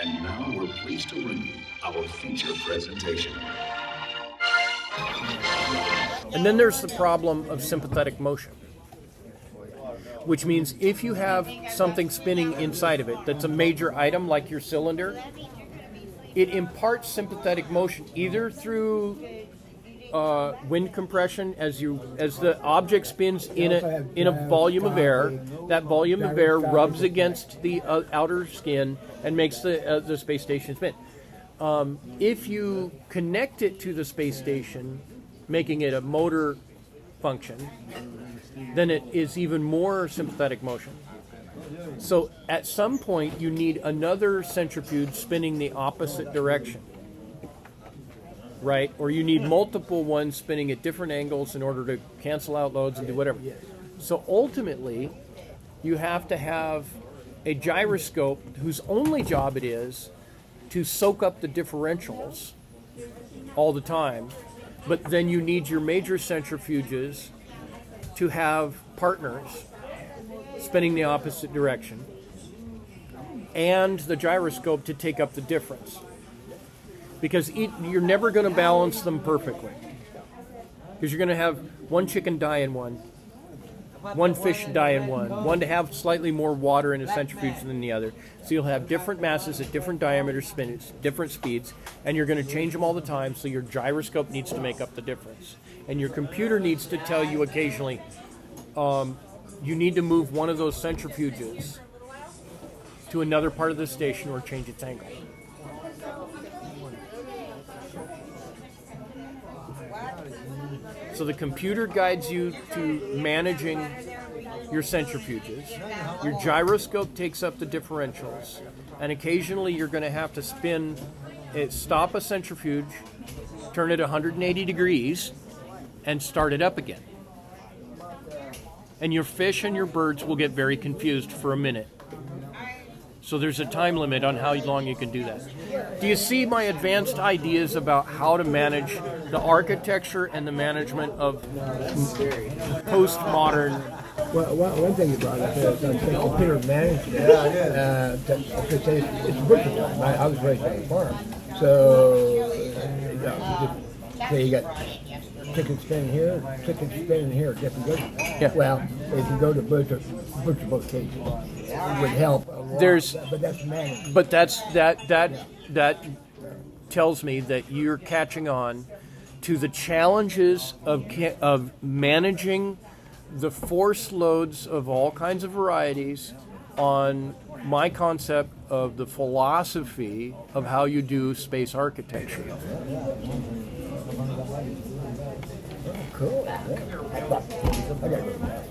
And now we're pleased to bring you our feature presentation. And then there's the problem of sympathetic motion, which means if you have something spinning inside of it that's a major item like your cylinder, it imparts sympathetic motion either through wind compression as the object spins in a volume of air. That volume of air rubs against the outer skin and makes the space station spin. If you connect it to the space station, making it a motor function, then it is even more sympathetic motion. So at some point you need another centrifuge spinning the opposite direction, right? Or you need multiple ones spinning at different angles in order to cancel out loads and do whatever. So ultimately you have to have a gyroscope whose only job it is to soak up the differentials all the time. But then you need your major centrifuges to have partners spinning the opposite direction and the gyroscope to take up the difference. Because you're never going to balance them perfectly. Because you're going to have one chicken die in one fish die in one to have slightly more water in a centrifuge than the other. So you'll have different masses at different diameter spins, different speeds, and you're going to change them all the time, so your gyroscope needs to make up the difference. And your computer needs to tell you occasionally, you need to move one of those centrifuges to another part of the station or change its angle. So the computer guides you to managing your centrifuges. Your gyroscope takes up the differentials. And occasionally you're going to have to stop a centrifuge, turn it 180 degrees, and start it up again. And your fish and your birds will get very confused for a minute. So there's a time limit on how long you can do that. Do you see my advanced ideas about how to manage the architecture and the management of postmodern? Well, one thing you brought up is computer management. It's butcher time. I was raised on a farm. So, you got chicken spinning here, chicken spinning here, different goods. Yeah. Well, if you go to butcher location, it would help a lot. But that's management. But that tells me that you're catching on to the challenges of managing the force loads of all kinds of varieties on my concept of the philosophy of how you do space architecture. Cool.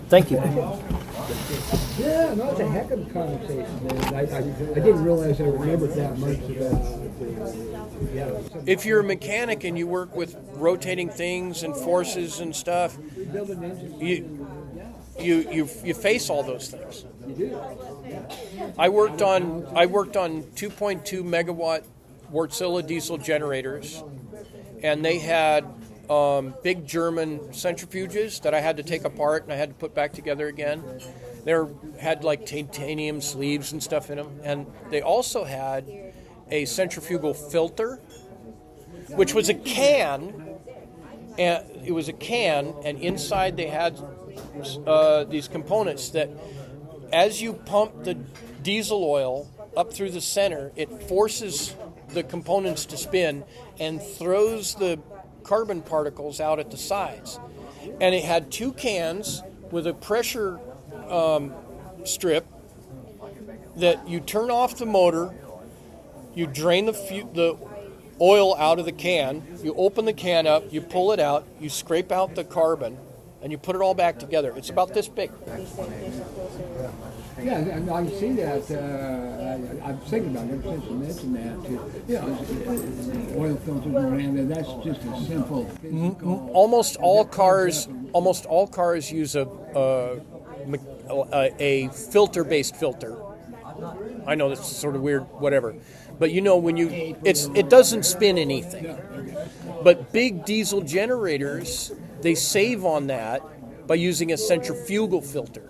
Thank you. Yeah, no, it's a heck of a conversation, man. I didn't realize I remembered that much about If you're a mechanic and you work with rotating things and forces and stuff, you face all those things. You do. I worked on 2.2 megawatt Wärtsilä diesel generators, and they had big German centrifuges that I had to take apart and I had to put back together again. They had like titanium sleeves and stuff in them, and they also had a centrifugal filter, which was a can, and it was a can, and inside they had these components that, as you pump the diesel oil up through the center, it forces the components to spin and throws the carbon particles out at the sides. And it had two cans with a pressure strip that you turn off the motor, you drain the oil out of the can, you open the can up, you pull it out, you scrape out the carbon, and you put it all back together. It's about this big. Yeah, and I see that. I'm thinking about it ever since you mentioned that. Oil filters and that's just a simple physical. Almost all cars use a filter-based filter. I know that's sort of weird, whatever, but when it doesn't spin anything. But big diesel generators, they save on that by using a centrifugal filter.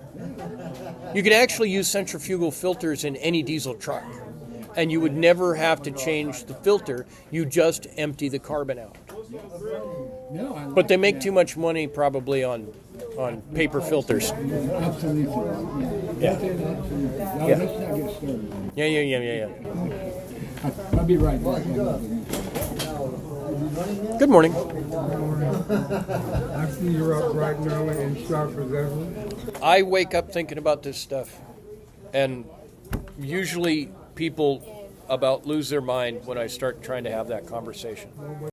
You can actually use centrifugal filters in any diesel truck. and you would never have to change the filter. You just empty the carbon out. No, I But they make too much money probably on paper filters. absolutely. Yeah. Now, Yeah. let's not get started. Yeah. I'll be right back. Good morning. I see you're up bright and early and sharp as ever. I wake up thinking about this stuff, and usually people about lose their mind when I start trying to have that conversation.